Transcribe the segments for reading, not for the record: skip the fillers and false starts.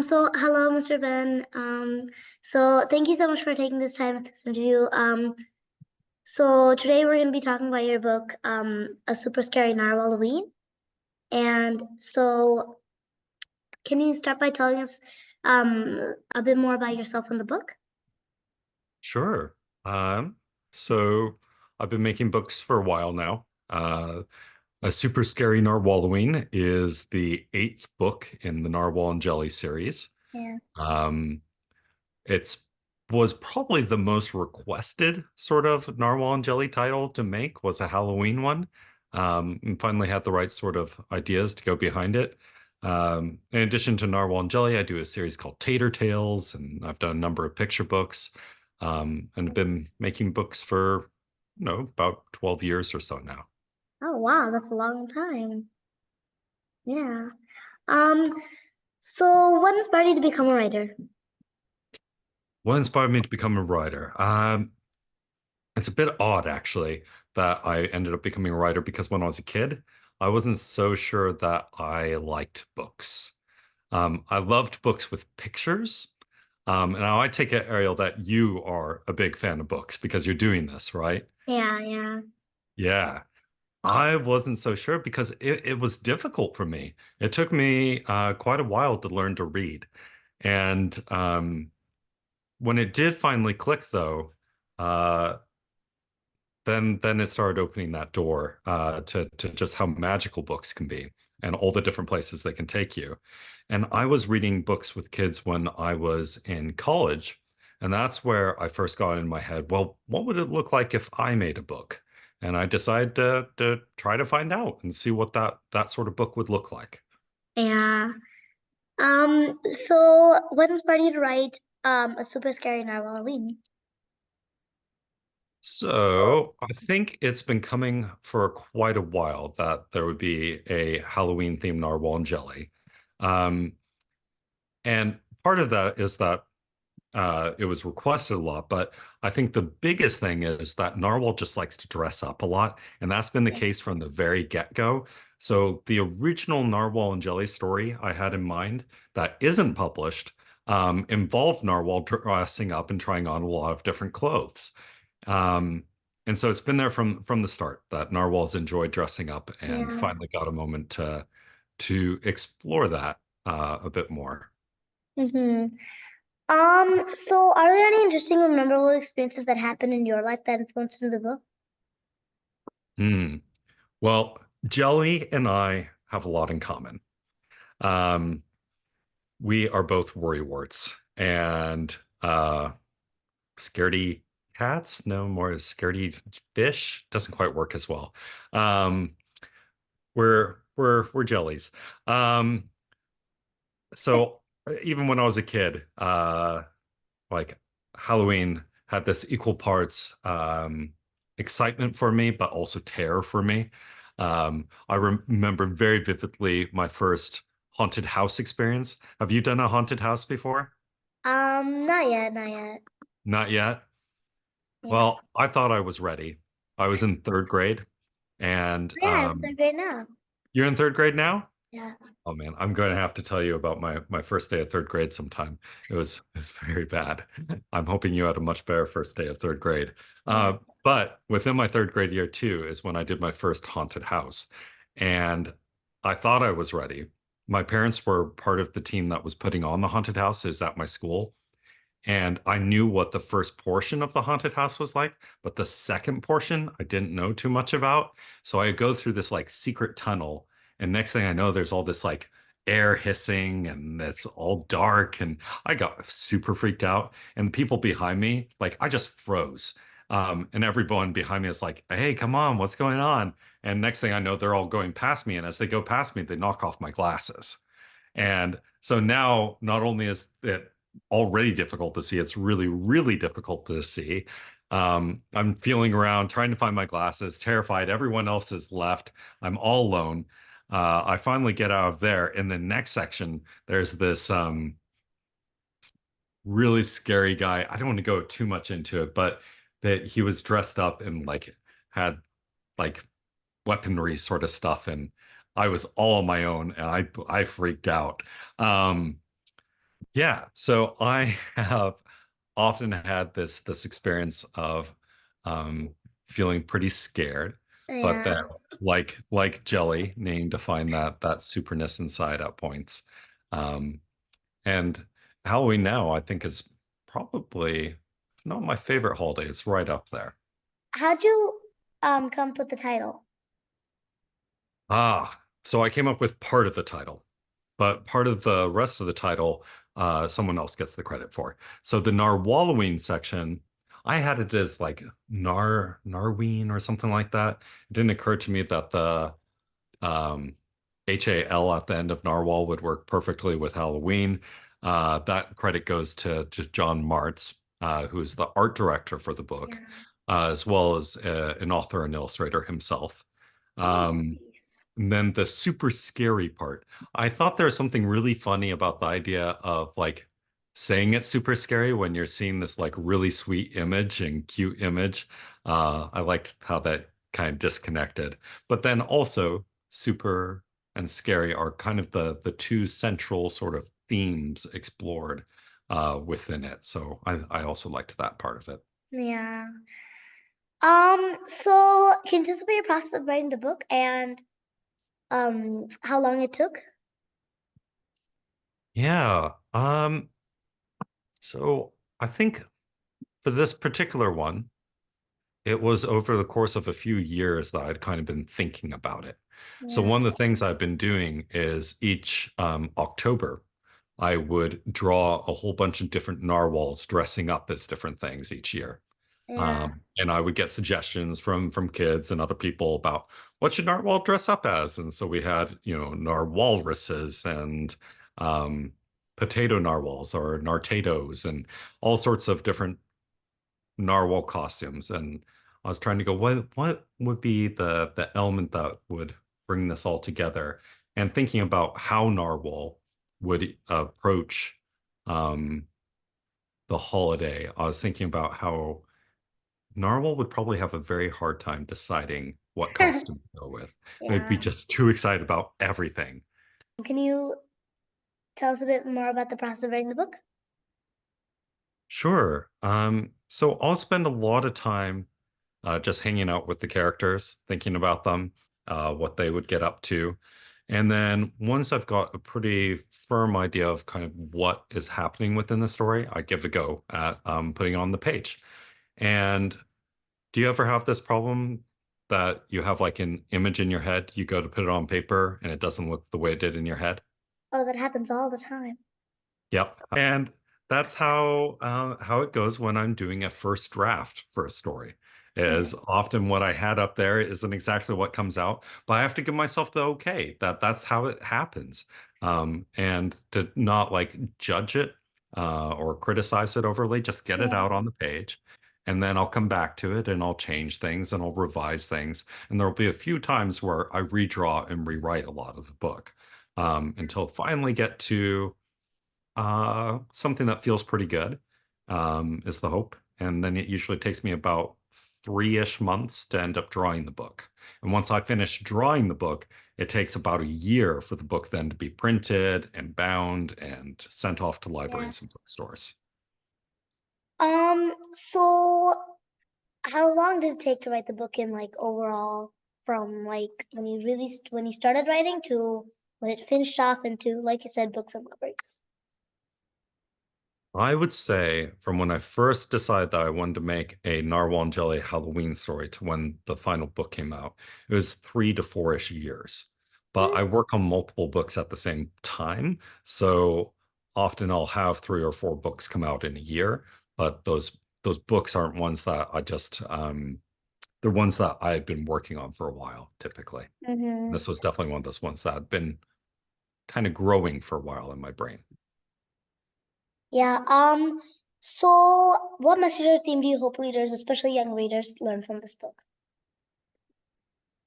So hello, Mr. Ben. So thank you so much for taking this time with this interview. So today we're going to be talking about your book, A Super Scary Narwhalloween. And so can you start by telling us a bit more about yourself in the book? Sure. Um, so I've been making books for a while now. A Super Scary Narwhalloween is the eighth book in the Narwhal and Jelly series. Yeah. Um, it's was probably the most requested sort of Narwhal and Jelly title to make was a Halloween one. And finally had the right sort of ideas to go behind it. In addition to Narwhal and Jelly, I do a series called Tater Tales, and I've done a number of picture books, and been making books for, about 12 years or so now. Oh, wow, that's a long time. Yeah. Um, so what inspired you to become a writer? What inspired me to become a writer? It's a bit odd, actually, that I ended up becoming a writer because when I was a kid, I wasn't so sure that I liked books. I loved books with pictures. And now I take it, Ariel, that you are a big fan of books because you're doing this, right? Yeah, yeah. Yeah. I wasn't so sure because it was difficult for me. It took me quite a while to learn to read. And when it did finally click, though, uh, then it started opening that door to just how magical books can be and all the different places they can take you. And I was reading books with kids when I was in college, and that's where I first got in my head, well, what would it look like if I made a book? And I decided to try to find out and see what that sort of book would look like. Yeah. So what inspired you to write A Super Scary Narwhalloween? So I think it's been coming for quite a while that there would be a Halloween themed narwhal and jelly. Um, and part of that is that it was requested a lot, but I think the biggest thing is that narwhal just likes to dress up a lot, and that's been the case from the very get-go. So the original narwhal and jelly story I had in mind that isn't published involved narwhal dressing up and trying on a lot of different clothes. Um, and so it's been there from the start that narwhals enjoy dressing up and Yeah. finally got a moment to explore that a bit more. Mm-hmm. So are there any interesting or memorable experiences that happened in your life that influenced the book? Hmm. Well, Jelly and I have a lot in common. Um, we are both worrywarts and scaredy cats. No more scaredy fish. Doesn't quite work as well. Um, we're jellies. Um, so even when I was a kid, like Halloween had this equal parts excitement for me, but also terror for me. I remember very vividly my first haunted house experience. Have you done a haunted house before? Not yet, not yet. Not yet. Yeah. Well, I thought I was ready. I was in third grade, and Yeah, I'm third grade now. you're in third grade now? Yeah. Oh man, I'm going to have to tell you about my first day of third grade sometime. It was very bad. I'm hoping you had a much better first day of third grade. Yeah. But within my third grade year too is when I did my first haunted house, and I thought I was ready. My parents were part of the team that was putting on the haunted house. It was at my school, and I knew what the first portion of the haunted house was like, but the second portion I didn't know too much about. So I go through this like secret tunnel, and next thing I know, there's all this like air hissing and it's all dark. And I got super freaked out. And the people behind me, like I just froze. And everyone behind me is like, hey, come on, what's going on? And next thing I know, they're all going past me. And as they go past me, they knock off my glasses. And so now, not only is it already difficult to see, it's really, really difficult to see. I'm feeling around, trying to find my glasses, terrified. Everyone else is left. I'm all alone. I finally get out of there. In the next section, there's this really scary guy. I don't want to go too much into it, but that he was dressed up and like had like weaponry sort of stuff, and I was all on my own, and I freaked out. Um, Yeah, so I have often had this experience of um, feeling pretty scared, but then Yeah. like Jelly, needing to find that superness inside at points. Um, and Halloween now, I think, is probably if not my favorite holiday. It's right up there. How'd you come up with the title? So I came up with part of the title, but part of the rest of the title, someone else gets the credit for. So the Narwhalloween section, I had it as like Narween or something like that. It didn't occur to me that the um, HAL at the end of Narwhal would work perfectly with Halloween. That credit goes to John Martz, who's the art director for the book, Yeah. as well as an author and illustrator himself. Oh, Um, nice. and then the super scary part. I thought there was something really funny about the idea of like saying it's super scary when you're seeing this like really sweet image and cute image. I liked how that kind of disconnected. But then also super and scary are kind of the two central sort of themes explored within it. So I also liked that part of it. Yeah. So can you just about your process of writing the book and how long it took? Yeah. So I think for this particular one, it was over the course of a few years that I'd kind of been thinking about it. So Yeah, one of the things I've been doing is each October, I would draw a whole bunch of different narwhals dressing up as different things each year. yeah, And I would get suggestions from kids and other people about what should narwhal dress up as. And so we had, narwhalruses and um, potato narwhals or nartatos and all sorts of different narwhal costumes. And I was trying to go, what would be the element that would bring this all together? And thinking about how narwhal would approach um, the holiday, I was thinking about how narwhal would probably have a very hard time deciding what costume to go with. They'd be yeah. just too excited about everything. Can you tell us a bit more about the process of writing the book? Sure. So I'll spend a lot of time just hanging out with the characters, thinking about them, what they would get up to. And then once I've got a pretty firm idea of kind of what is happening within the story, I give a go at putting on the page. And do you ever have this problem that you have like an image in your head, you go to put it on paper and it doesn't look the way it did in your head? Oh, that happens all the time. Yep. And that's how it goes when I'm doing a first draft for a story. Is often what I had up there isn't exactly what comes out, but I have to give myself the okay that that's how it happens, and to not like judge it or criticize it overly, just get it Yeah. out on the page, and then I'll come back to it and I'll change things and I'll revise things, and there'll be a few times where I redraw and rewrite a lot of the book until finally get to something that feels pretty good, is the hope. And then it usually takes me about 3-ish months to end up drawing the book. And once I finish drawing the book, it takes about a year for the book then to be printed and bound and sent off to Yeah. libraries and bookstores. So how long did it take to write the book in like overall from like when you started writing to when it finished off into, like you said, books and libraries? I would say from when I first decided that I wanted to make a Narwhal and Jelly Halloween story to when the final book came out, it was 3 to 4-ish years. But Mm, I work on multiple books at the same time. So often I'll have 3 or 4 books come out in a year, but those books aren't ones that I just they're ones that I've been working on for a while, typically. mm-hmm. This was definitely one of those ones that had been kind of growing for a while in my brain. Yeah. So what message or theme do you hope readers, especially young readers, learn from this book?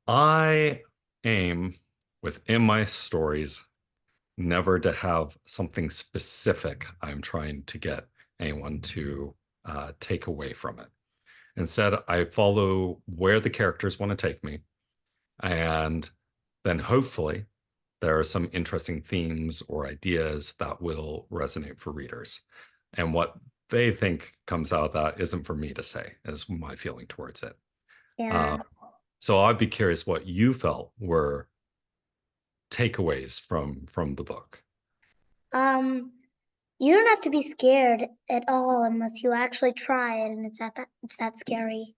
I aim within my stories never to have something specific I'm trying to get anyone to take away from it. Instead, I follow where the characters want to take me, and then hopefully there are some interesting themes or ideas that will resonate for readers. And what they think comes out of that isn't for me to say, is my feeling towards it. Uh, Yeah. so I'd be curious what you felt were takeaways from the book. Um, you don't have to be scared at all unless you actually try it, and it's that scary.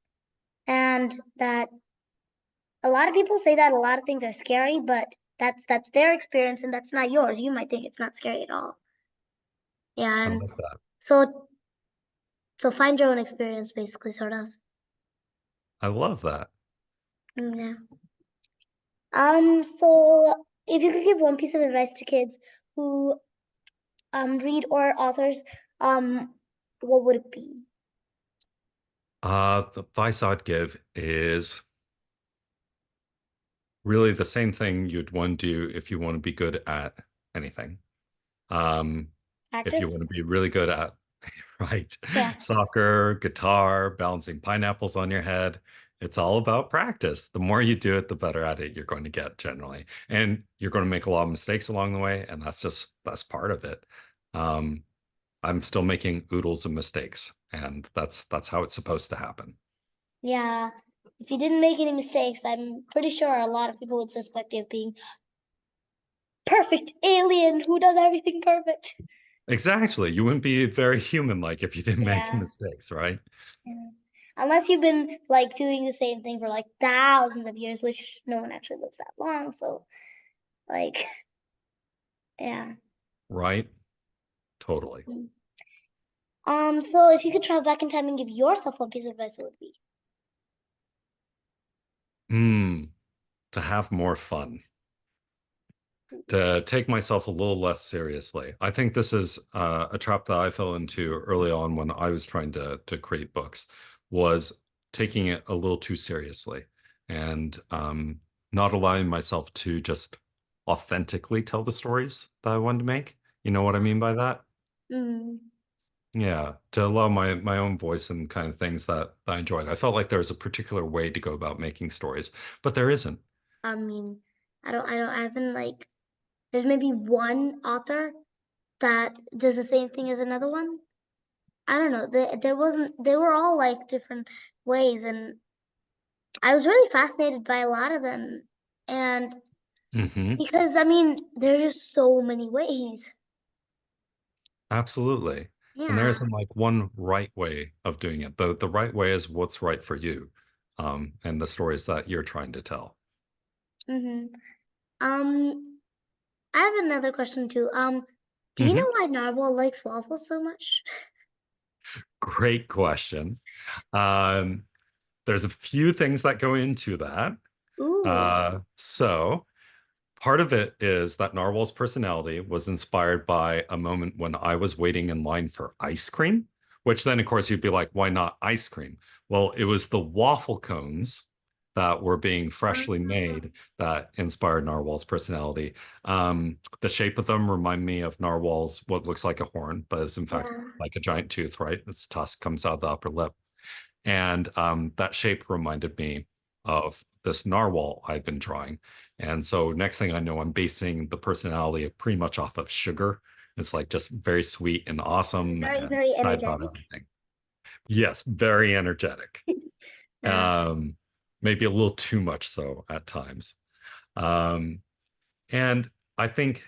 And that a lot of people say that a lot of things are scary, but that's their experience and that's not yours. You might think it's not scary at all. Yeah, I and love that. so so find your own experience basically, sort of. I love that. Yeah. So if you could give one piece of advice to kids who read or authors, what would it be? The advice I'd give is really the same thing you'd want to do if you want to be good at anything. Um, if you want to Practice? be really good at, right, Yeah. soccer, guitar, balancing pineapples on your head, it's all about practice. The more you do it, the better at it you're going to get generally. And you're going to make a lot of mistakes along the way, and that's part of it. Um, I'm still making oodles of mistakes, and that's how it's supposed to happen. Yeah. If you didn't make any mistakes, I'm pretty sure a lot of people would suspect you of being perfect alien who does everything perfect. Exactly. You wouldn't be very human-like if you didn't make Yeah. mistakes, right? Yeah. Unless you've been like doing the same thing for like thousands of years, which no one actually lives that long. So like, yeah. Right? Totally. Mm. So if you could travel back in time and give yourself one piece of advice, what would it be? To have more fun, to take myself a little less seriously. I think this is a trap that I fell into early on when I was trying to create books, was taking it a little too seriously and not allowing myself to just authentically tell the stories that I wanted to make. You know what I mean by that? Mm, Yeah, to allow my own voice and kind of things that I enjoyed. I felt like there was a particular way to go about making stories, but there isn't. I mean, I haven't like, there's maybe one author that does the same thing as another one. I don't know. They were all like different ways, and I was really fascinated by a lot of them. And Hmm. because I mean, there's just so many ways. Absolutely. And there Yeah. isn't like one right way of doing it. The right way is what's right for you, and the stories that you're trying to tell. Hmm. Um, I have another question too. Do you Hmm. know why Narwhal likes waffles so much? Great question. Um, there's a few things that go into that. Ooh. So part of it is that Narwhal's personality was inspired by a moment when I was waiting in line for ice cream, which then, of course, you'd be like, why not ice cream? Well, it was the waffle cones that were being freshly Ah, made that inspired Narwhal's personality. The shape of them remind me of Narwhal's, what looks like a horn, but is in fact yeah. like a giant tooth, right? Its tusk comes out of the upper lip. And that shape reminded me of this narwhal I'd been drawing. And so next thing I know, I'm basing the personality pretty much off of sugar. It's like just very sweet and awesome Very, and very excited about energetic. everything. Yes, very energetic. Yeah. Um, Maybe a little too much so at times. Um, and I think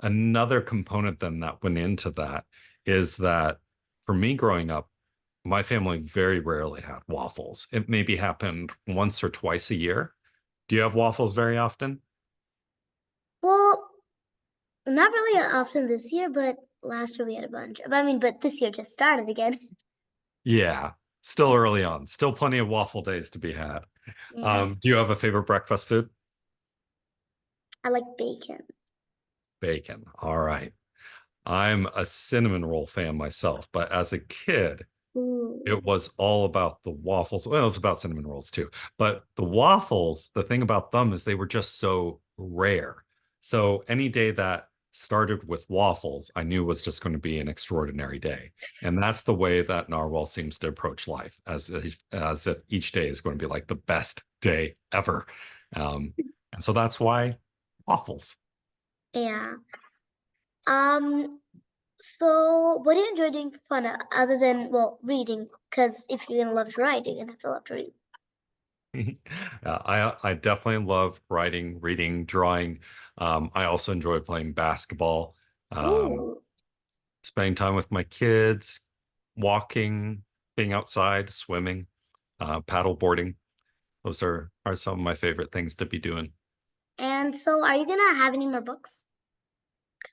another component then that went into that is that for me growing up, my family very rarely had waffles. It maybe happened once or twice a year. Do you have waffles very often? Well, not really often this year, but last year we had a bunch. I mean, but this year just started again. Yeah, still Yeah. early on, still plenty of waffle days to be had. Yeah. Do you have a favorite breakfast food? I like bacon. Bacon. All right. I'm a cinnamon roll fan myself, but as a kid, Ooh. it was all about the waffles. Well, it was about cinnamon rolls too. But the waffles, the thing about them is they were just so rare. So any day that started with waffles, I knew was just going to be an extraordinary day. And that's the way that Narwhal seems to approach life, as if each day is going to be like the best day ever. Um, and so that's why. waffles. Yeah. Um, so what do you enjoy doing for fun other than, well, reading? Because if you're gonna love to write, you're gonna have to love to read. I definitely love writing, reading, drawing. I also enjoy playing basketball, um, Ooh. spending time with my kids, walking, being outside, swimming, paddle boarding. Those are some of my favorite things to be doing. And so are you gonna have any more books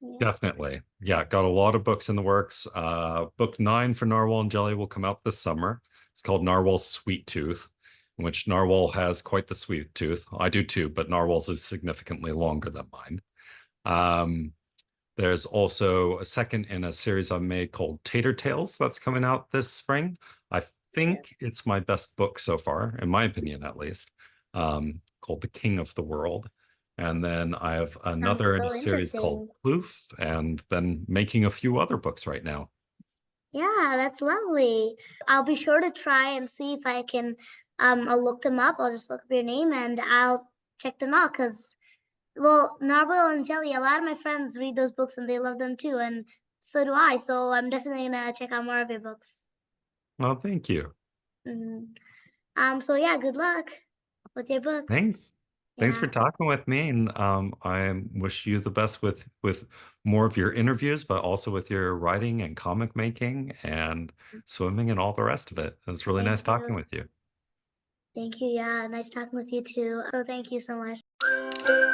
coming out? Definitely. Yeah, got a lot of books in the works. Book 9 for Narwhal and Jelly will come out this summer. It's called Narwhal's Sweet Tooth, in which Narwhal has quite the sweet tooth. I do too, but Narwhal's is significantly longer than mine. Um, there's also a second in a series I made called Tater Tales that's coming out this spring. I Okay. think it's my best book so far, in my opinion at least, called The King of the World. And then I have Sounds another in a so series called interesting. Kloof, and then making a few other books right now. Yeah, that's lovely. I'll be sure to try and see if I can I'll look them up. I'll just look up your name and I'll check them out because well, Narwhal and Jelly, a lot of my friends read those books and they love them too, and so do I. So I'm definitely gonna check out more of your books. Well, thank you. hmm so yeah, good luck with your books. Thanks. Thanks for Yeah, talking with me, and I wish you the best with more of your interviews, but also with your writing and comic making and swimming and all the rest of it. It was really thank nice talking you. with you. Thank you. Yeah, nice talking with you too. So thank you so much.